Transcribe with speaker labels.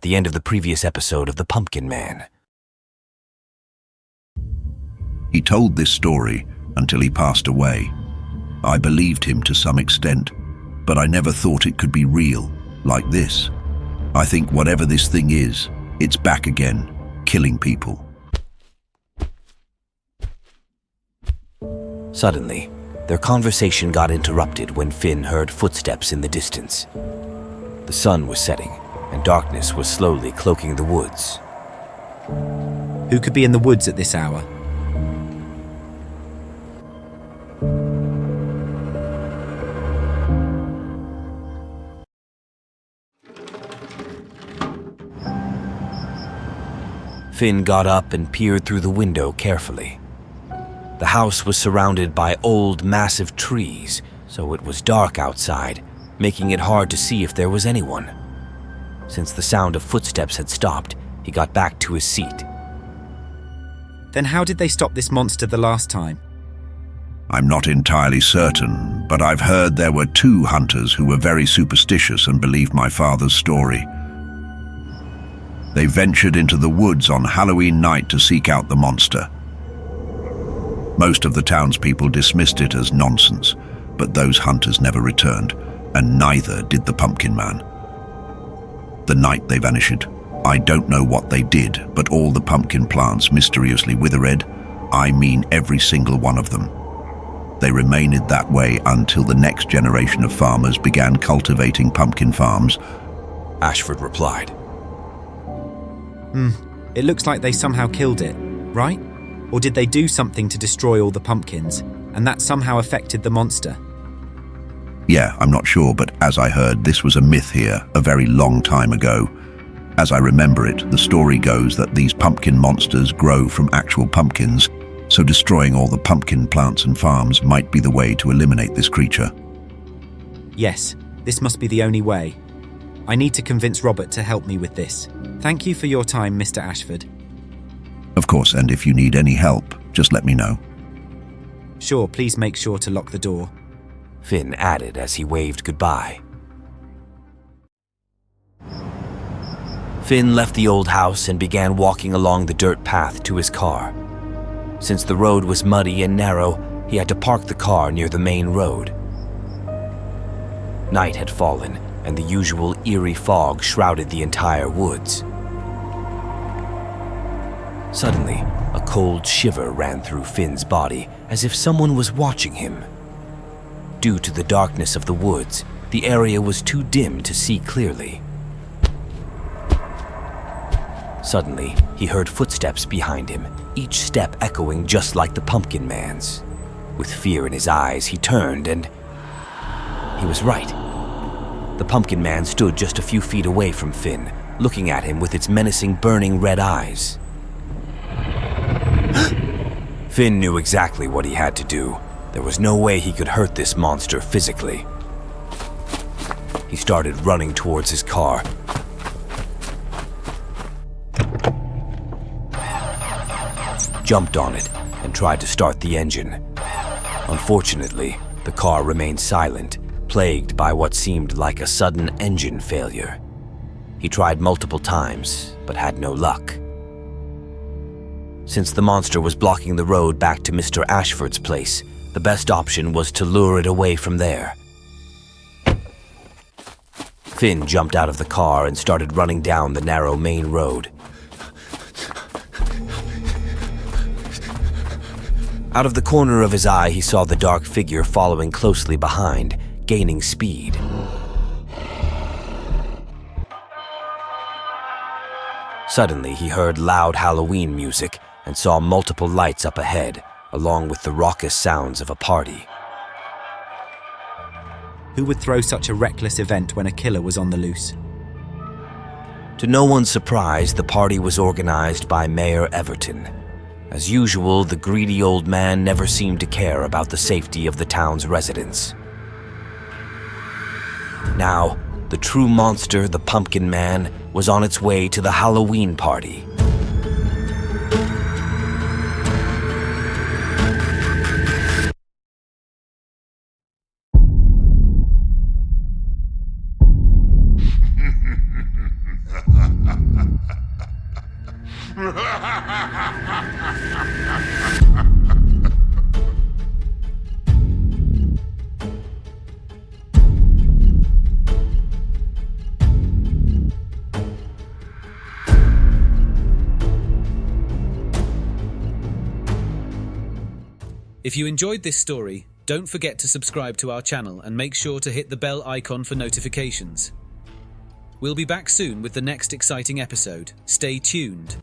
Speaker 1: at the end of the previous episode of The Pumpkin Man.
Speaker 2: He told this story until he passed away. I believed him to some extent, but I never thought it could be real, like this. I think whatever this thing is, it's back again, killing people.
Speaker 1: Suddenly, their conversation got interrupted when Finn heard footsteps in the distance. The sun was setting, and darkness was slowly cloaking the woods.
Speaker 3: Who could be in the woods at this hour?
Speaker 1: Finn got up and peered through the window carefully. The house was surrounded by old, massive trees, so it was dark outside, making it hard to see if there was anyone. Since the sound of footsteps had stopped, he got back to his seat.
Speaker 3: Then how did they stop this monster the last time?
Speaker 2: I'm not entirely certain, but I've heard there were 2 hunters who were very superstitious and believed my father's story. They ventured into the woods on Halloween night to seek out the monster. Most of the townspeople dismissed it as nonsense, but those hunters never returned, and neither did the Pumpkin Man. The night they vanished, I don't know what they did, but all the pumpkin plants mysteriously withered. I mean every single one of them. They remained that way until the next generation of farmers began cultivating pumpkin farms.
Speaker 1: Ashford replied.
Speaker 3: It looks like they somehow killed it, right? Or did they do something to destroy all the pumpkins, and that somehow affected the monster?
Speaker 2: Yeah, I'm not sure, but as I heard, this was a myth here a very long time ago. As I remember it, the story goes that these pumpkin monsters grow from actual pumpkins, so destroying all the pumpkin plants and farms might be the way to eliminate this creature.
Speaker 3: Yes, this must be the only way. I need to convince Robert to help me with this. Thank you for your time, Mr. Ashford.
Speaker 2: Of course, and if you need any help, just let me know.
Speaker 3: Sure, please make sure to lock the door.
Speaker 1: Finn added as he waved goodbye. Finn left the old house and began walking along the dirt path to his car. Since the road was muddy and narrow, he had to park the car near the main road. Night had fallen, and the usual eerie fog shrouded the entire woods. Suddenly, a cold shiver ran through Finn's body, as if someone was watching him. Due to the darkness of the woods, the area was too dim to see clearly. Suddenly, he heard footsteps behind him, each step echoing just like the Pumpkin Man's. With fear in his eyes, he turned and... he was right. The Pumpkin Man stood just a few feet away from Finn, looking at him with its menacing, burning red eyes. Finn knew exactly what he had to do. There was no way he could hurt this monster physically. He started running towards his car. Jumped on it and tried to start the engine. Unfortunately, the car remained silent, plagued by what seemed like a sudden engine failure. He tried multiple times, but had no luck. Since the monster was blocking the road back to Mr. Ashford's place, the best option was to lure it away from there. Finn jumped out of the car and started running down the narrow main road. Out of the corner of his eye, he saw the dark figure following closely behind, gaining speed. Suddenly, he heard loud Halloween music and saw multiple lights up ahead, along with the raucous sounds of a party.
Speaker 3: Who would throw such a reckless event when a killer was on the loose?
Speaker 1: To no one's surprise, the party was organized by Mayor Everton. As usual, the greedy old man never seemed to care about the safety of the town's residents. Now, the true monster, the Pumpkin Man, was on its way to the Halloween party.
Speaker 4: If you enjoyed this story, don't forget to subscribe to our channel and make sure to hit the bell icon for notifications. We'll be back soon with the next exciting episode. Stay tuned.